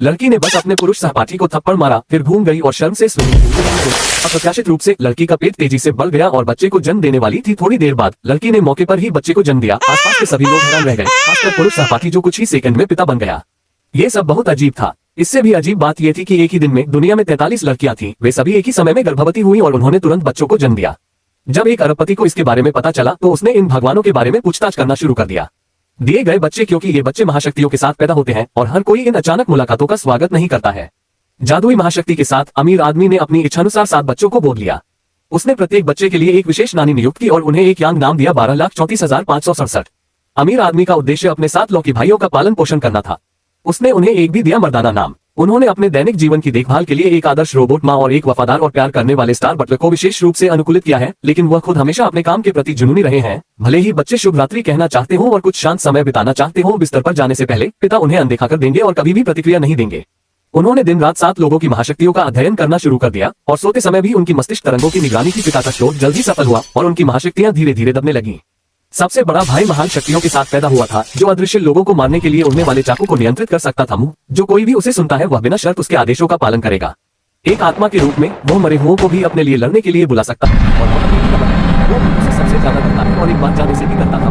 लड़की ने बस अपने पुरुष सहपाठी को थप्पड़ मारा, फिर घूम गई और शर्म से स्विमिंग पूल में गिर गई। अप्रत्याशित रूप से लड़की का पेट तेजी से बढ़ गया और बच्चे को जन्म देने वाली थी। थोड़ी देर बाद लड़की ने मौके पर ही बच्चे को जन्म दिया। आसपास के सभी लोग हैरान रह गए, खासकर पुरुष सहपाठी जो कुछ ही सेकंड में पिता बन गया। ये सब बहुत अजीब था। इससे भी अजीब बात यह थी कि एक ही दिन में दुनिया में 43 लड़कियां थीं। वे सभी एक ही समय में गर्भवती हुई और उन्होंने तुरंत बच्चों को जन्म दिया। जब एक अरबपति को इसके बारे में पता चला तो उसने इन भगवानों के बारे में पूछताछ करना शुरू कर दिया। दिए गए बच्चे, क्योंकि ये बच्चे महाशक्तियों के साथ पैदा होते हैं और हर कोई इन अचानक मुलाकातों का स्वागत नहीं करता है। जादुई महाशक्ति के साथ अमीर आदमी ने अपनी इच्छानुसार 7 बच्चों को गोद लिया। उसने प्रत्येक बच्चे के लिए एक विशेष नानी नियुक्त की और उन्हें एक यांग नाम दिया। 12,34,567। अमीर आदमी का उद्देश्य अपने 7 लौकी भाइयों का पालन पोषण करना था। उसने उन्हें एक भी दिया मर्दाना नाम। उन्होंने अपने दैनिक जीवन की देखभाल के लिए एक आदर्श रोबोट माँ और एक वफादार और प्यार करने वाले स्टार बटलर को विशेष रूप से अनुकूलित किया है, लेकिन वह खुद हमेशा अपने काम के प्रति जुनूनी रहे हैं। भले ही बच्चे शुभ रात्रि कहना चाहते हो और कुछ शांत समय बिताना चाहते हो, बिस्तर पर जाने से पहले पिता उन्हें अनदेखा कर देंगे और कभी भी प्रतिक्रिया नहीं देंगे। उन्होंने दिन रात 7 लोगों की महाशक्तियों का अध्ययन करना शुरू कर दिया और सोते समय भी उनकी मस्तिष्क तरंगों की निगरानी की। पिता का शोध जल्द ही सफल हुआ और उनकी महाशक्तियां धीरे धीरे दबने लगी। सबसे बड़ा भाई महान शक्तियों के साथ पैदा हुआ था, जो अदृश्य लोगों को मारने के लिए उड़ने वाले चाकू को नियंत्रित कर सकता था। मुंह जो कोई भी उसे सुनता है वह बिना शर्त उसके आदेशों का पालन करेगा। एक आत्मा के रूप में वो मरे हुओं को भी अपने लिए लड़ने के लिए बुला सकता है और वो उसे सबसे ज्यादा करता है और एक बार जाने से भी करता था।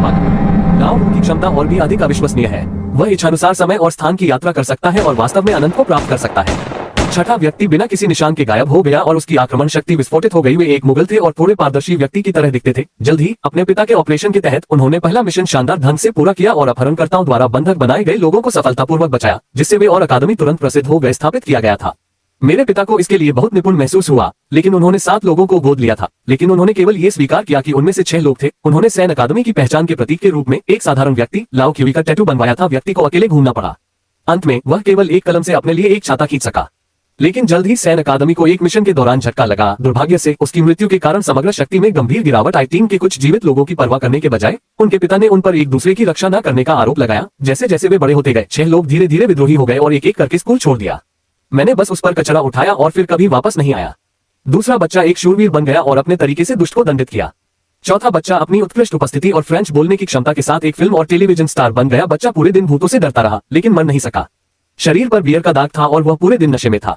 लाओ की क्षमता और भी अधिक अविश्वसनीय है। वह इच्छानुसार समय और स्थान की यात्रा कर सकता है और वास्तव में अनंत को प्राप्त कर सकता है। छठा व्यक्ति बिना किसी निशान के गायब हो गया और उसकी आक्रमण शक्ति विस्फोटित हो गई। वे एक मुगल थे और थोड़े पारदर्शी व्यक्ति की तरह दिखते थे। जल्द ही अपने पिता के ऑपरेशन के तहत उन्होंने पहला मिशन शानदार ढंग से पूरा किया और अपहरणकर्ताओं द्वारा बंधक बनाए गए लोगों को सफलतापूर्वक बचाया, जिससे वे और अकादमी तुरंत प्रसिद्ध हो गए। स्थापित किया गया था। मेरे पिता को इसके लिए बहुत निपुण महसूस हुआ, लेकिन उन्होंने 7 लोगों को गोद लिया था, लेकिन उन्होंने केवल ये स्वीकार किया कि उनमें से 6 लोग थे। उन्होंने सैन अकादमी की पहचान के प्रतीक के रूप में एक साधारण व्यक्ति लाओ क्यूई का टैटू बनवाया था। व्यक्ति को अकेले घूमना पड़ा। अंत में वह केवल एक कलम से अपने लिए एक छाता खींच सका। लेकिन जल्द ही सैन अकादमी को एक मिशन के दौरान झटका लगा। दुर्भाग्य से उसकी मृत्यु के कारण समग्र शक्ति में गंभीर गिरावट आई। टीम के कुछ जीवित लोगों की परवाह करने के बजाय उनके पिता ने उन पर एक दूसरे की रक्षा न करने का आरोप लगाया। जैसे जैसे वे बड़े होते गए, 6 लोग धीरे धीरे विद्रोही हो गए और एक एक करके स्कूल छोड़ दिया। मैंने बस उस पर कचरा उठाया और फिर कभी वापस नहीं आया। दूसरा बच्चा एक शूरवीर बन गया और अपने तरीके से दुष्ट को दंडित किया। चौथा बच्चा अपनी उत्कृष्ट उपस्थिति और फ्रेंच बोलने की क्षमता के साथ एक फिल्म और टेलीविजन स्टार बन गया। बच्चा पूरे दिन भूतों से डरता रहा, लेकिन मर नहीं सका। शरीर पर बियर का दाग था और वह पूरे दिन नशे में था।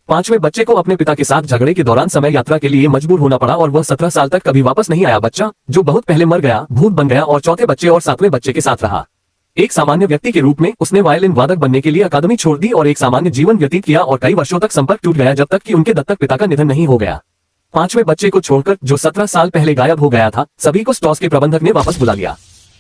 5वें बच्चे को अपने पिता के साथ झगड़े के दौरान समय यात्रा के लिए मजबूर होना पड़ा और वह 17 साल तक कभी वापस नहीं आया। बच्चा जो बहुत पहले मर गया, भूत बन गया और चौथे बच्चे और 7वें बच्चे के साथ रहा। एक सामान्य व्यक्ति के रूप में उसने वायलिन वादक बनने के लिए अकादमी छोड़ दी और एक सामान्य जीवन व्यतीत किया और कई वर्षों तक संपर्क टूट गया, जब तक कि उनके दत्तक पिता का निधन नहीं हो गया। 5वें बच्चे को छोड़कर, जो 17 साल पहले गायब हो गया था, सभी को स्टॉस के प्रबंधक ने वापस बुला लिया।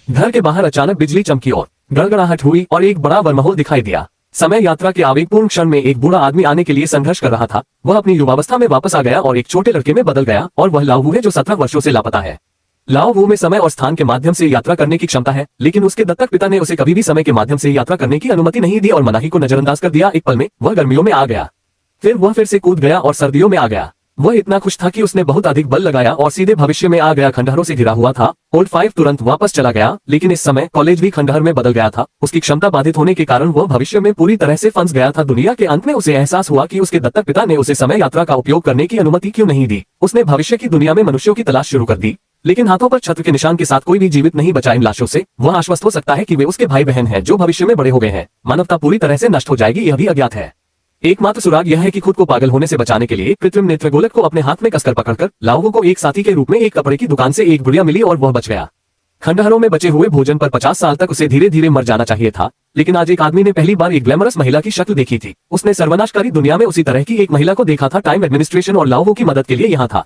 घर के बाहर अचानक बिजली चमकी और गड़गड़ाहट हुई और एक बड़ा वर्महोल दिखाई दिया। समय यात्रा के आवेगपूर्ण क्षण में एक बूढ़ा आदमी आने के लिए संघर्ष कर रहा था। वह अपनी युवावस्था में वापस आ गया और एक छोटे लड़के में बदल गया, और वह लाओ वू है जो 17 वर्षों से लापता है। लाओ वू में समय और स्थान के माध्यम से यात्रा करने की क्षमता है, लेकिन उसके दत्तक पिता ने उसे कभी भी समय के माध्यम से यात्रा करने की अनुमति नहीं दी और मनाही को नजरअंदाज कर दिया। एक पल में वह गर्मियों में आ गया, फिर वह फिर से कूद गया और सर्दियों में आ गया। वह इतना खुश था कि उसने बहुत अधिक बल लगाया और सीधे भविष्य में आ गया। खंडहरों से घिरा हुआ था। ओल्ड 5 तुरंत वापस चला गया, लेकिन इस समय कॉलेज भी खंडहर में बदल गया था। उसकी क्षमता बाधित होने के कारण वह भविष्य में पूरी तरह से फंस गया था। दुनिया के अंत में उसे एहसास हुआ कि उसके दत्तक पिता ने उसे समय यात्रा का उपयोग करने की अनुमति क्यों नहीं दी। उसने भविष्य की दुनिया में मनुष्यों की तलाश शुरू कर दी, लेकिन हाथों पर छत्र के निशान के साथ कोई भी जीवित नहीं बचा। इन लाशों से वह आश्वस्त हो सकता है कि वे उसके भाई बहन हैं जो भविष्य में बड़े हो गए हैं। मानवता पूरी तरह से नष्ट हो जाएगी, यह भी अज्ञात है। एकमात्र सुराग यह है कि खुद को पागल होने से बचाने के लिए कृत्रिम नेत्रगोलक को अपने हाथ में कसकर पकड़कर लाओ वू को एक साथी के रूप में एक कपड़े की दुकान से एक गुड़िया मिली और वह बच गया। खंडहरों में बचे हुए भोजन पर 50 साल तक उसे धीरे धीरे मर जाना चाहिए था, लेकिन आज एक आदमी ने पहली बार एक ग्लैमरस महिला की शक्ल देखी थी। उसने सर्वनाशकारी दुनिया में उसी तरह की एक महिला को देखा था। टाइम एडमिनिस्ट्रेशन और लाओ वू की मदद के लिए यहाँ था।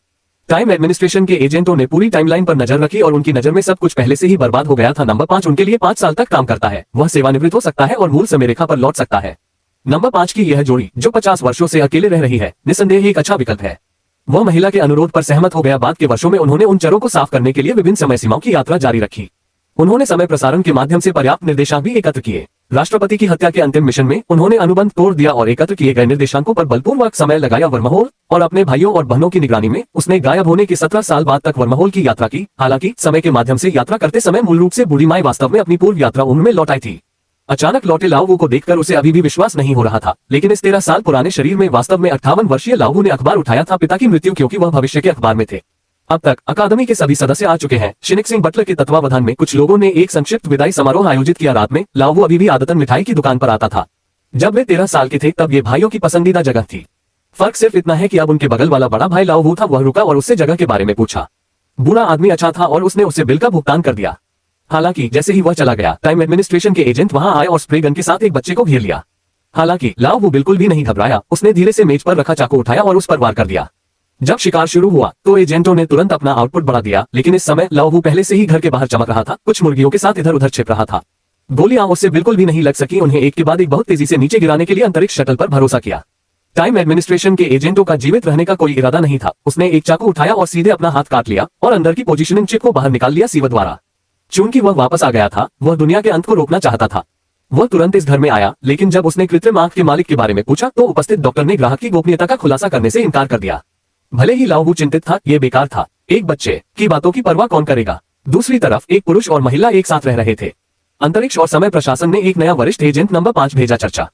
टाइम एडमिनिस्ट्रेशन के एजेंटों ने पूरी टाइमलाइन पर नजर रखी और उनकी नजर में सब कुछ पहले से ही बर्बाद हो गया था। नंबर 5 उनके लिए 5 साल तक काम करता है। वह सेवानिवृत्त हो सकता है और मूल समय रेखा पर लौट सकता है। नंबर 5 की यह जोड़ी जो 50 वर्षों से अकेले रह रही है, निस्संदेह एक अच्छा विकल्प है। वह महिला के अनुरोध पर सहमत हो गया। बाद के वर्षों में उन्होंने उन चरों को साफ करने के लिए विभिन्न समय सीमाओं की यात्रा जारी रखी। उन्होंने समय प्रसारण के माध्यम से पर्याप्त निर्देशांक भी एकत्र किए। राष्ट्रपति की हत्या के अंतिम मिशन में उन्होंने अनुबंध तोड़ दिया और एकत्र किए गए निर्देशांकों पर बलपूर्वक समय लगाया। वर्महोल और अपने भाइयों और बहनों की निगरानी में उसने गायब होने के 17 साल बाद तक वर्महोल की यात्रा की। हालांकि समय के माध्यम से यात्रा करते समय मूल रूप से बूढ़ी माई वास्तव में अपनी पूर्व यात्रा उम्र में लौट आई थी। अचानक लौटे लाओ वू को देखकर उसे अभी भी विश्वास नहीं हो रहा था, लेकिन इस 13 साल पुराने शरीर में वास्तव में 58 वर्षीय लाओ वू ने अखबार उठाया था। पिता की मृत्यु क्योंकि वह भविष्य के अखबार में थे। अब तक अकादमी के सभी सदस्य आ चुके हैं। शिनिक सिंह बटलर के तत्वावधान में कुछ लोगों ने एक संक्षिप्त विदाई समारोह आयोजित किया। रात में लाओ वू अभी भी आदतन मिठाई की दुकान पर आता था। जब वे 13 साल के थे तब ये भाइयों की पसंदीदा जगह थी। फर्क सिर्फ इतना है कि अब उनके बगल वाला बड़ा भाई लाओ वू था, वह रुका और उससे जगह के बारे में पूछा। बूढ़ा आदमी अच्छा था और उसने उसे बिल का भुगतान कर दिया। हालांकि जैसे ही वह चला गया, टाइम एडमिनिस्ट्रेशन के एजेंट वहां आए और स्प्रे गन के साथ एक बच्चे को घेर लिया। हालांकि लाओ वो बिल्कुल भी नहीं घबराया, उसने धीरे से मेज पर रखा चाकू उठाया और उस पर वार कर दिया। जब शिकार शुरू हुआ तो एजेंटों ने तुरंत अपना आउटपुट बढ़ा दिया, लेकिन इस समय लाओ वो पहले से ही घर के बाहर चमक रहा था, कुछ मुर्गियों के साथ इधर उधर छिप रहा था। गोलियां उससे बिल्कुल भी नहीं लग सकी। उन्हें एक के बाद एक बहुत तेजी से नीचे गिराने के लिए अंतरिक्ष शटल पर भरोसा किया। टाइम एडमिनिस्ट्रेशन के एजेंटों का जीवित रहने का कोई इरादा नहीं था। उसने एक चाकू उठाया और सीधे अपना हाथ काट लिया और अंदर की पोजीशनिंग चिप को बाहर निकाल लिया सीवा द्वारा। चूंकि वह वापस आ गया था, वह दुनिया के अंत को रोकना चाहता था। वह तुरंत इस घर में आया, लेकिन जब उसने कृत्रिम आंख के मालिक के बारे में पूछा तो उपस्थित डॉक्टर ने ग्राहक की गोपनीयता का खुलासा करने से इनकार कर दिया। भले ही लाओ चिंतित था, यह बेकार था। एक बच्चे की बातों की परवाह कौन करेगा। दूसरी तरफ एक पुरुष और महिला एक साथ रह रहे थे। अंतरिक्ष और समय प्रशासन ने एक नया वरिष्ठ एजेंट नंबर 5 भेजा। चर्चा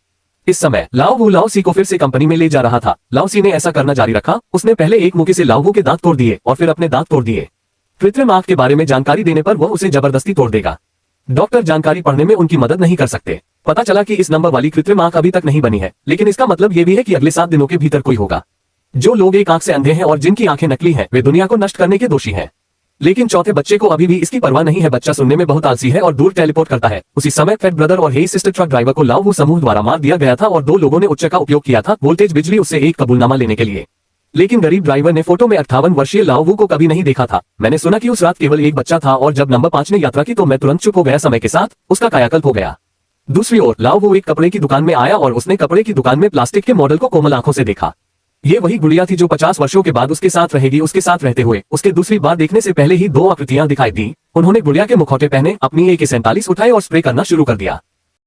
इस समय लाओ वू लाओ सी को फिर से कंपनी में ले जा रहा था। लाओ सी ने ऐसा करना जारी रखा। उसने पहले एक मुक्के से लाओ वू के दांत तोड़ दिए और फिर अपने दांत तोड़ दिए। कृत्रिम आंख के बारे में जानकारी देने पर वह उसे जबरदस्ती तोड़ देगा। डॉक्टर जानकारी पढ़ने में उनकी मदद नहीं कर सकते। पता चला कि इस नंबर वाली कृत्रिम आंख अभी तक नहीं बनी है, लेकिन इसका मतलब ये भी है कि अगले 7 दिनों के भीतर कोई होगा। जो लोग एक आंख से अंधे हैं और जिनकी आंखें नकली हैं, वे दुनिया को नष्ट करने के दोषी हैं। लेकिन चौथे बच्चे को अभी भी इसकी परवाह नहीं है। बच्चा सुनने में बहुत आलसी है और दूर टेलीपोर्ट करता है। उसी समय फैट ब्रदर और हेई सिस्टर ट्रक ड्राइवर को लाओ वू समूह द्वारा मार दिया गया था और 2 लोगों ने उच्च का उपयोग किया था वोल्टेज बिजली उससे एक कबूलनामा लेने के लिए। लेकिन गरीब ड्राइवर ने फोटो में 58 वर्षीय लाओ वू को कभी नहीं देखा था। मैंने सुना कि उस रात केवल एक बच्चा था और जब नंबर 5 ने यात्रा की तो मैं तुरंत चुप हो गया। समय के साथ उसका कायाकल्प हो गया। दूसरी ओर लाओ वू एक कपड़े की दुकान में आया और उसने कपड़े की दुकान में प्लास्टिक के मॉडल को कोमल आंखों से देखा। ये वही गुड़िया थी जो 50 वर्षों के बाद उसके साथ रहेगी। उसके साथ रहते हुए उसके दूसरी बार देखने से पहले ही 2 आकृतियां दिखाई दी। उन्होंने गुड़िया के मुखौटे पहने, अपनी AK-47 उठाए और स्प्रे करना शुरू कर दिया।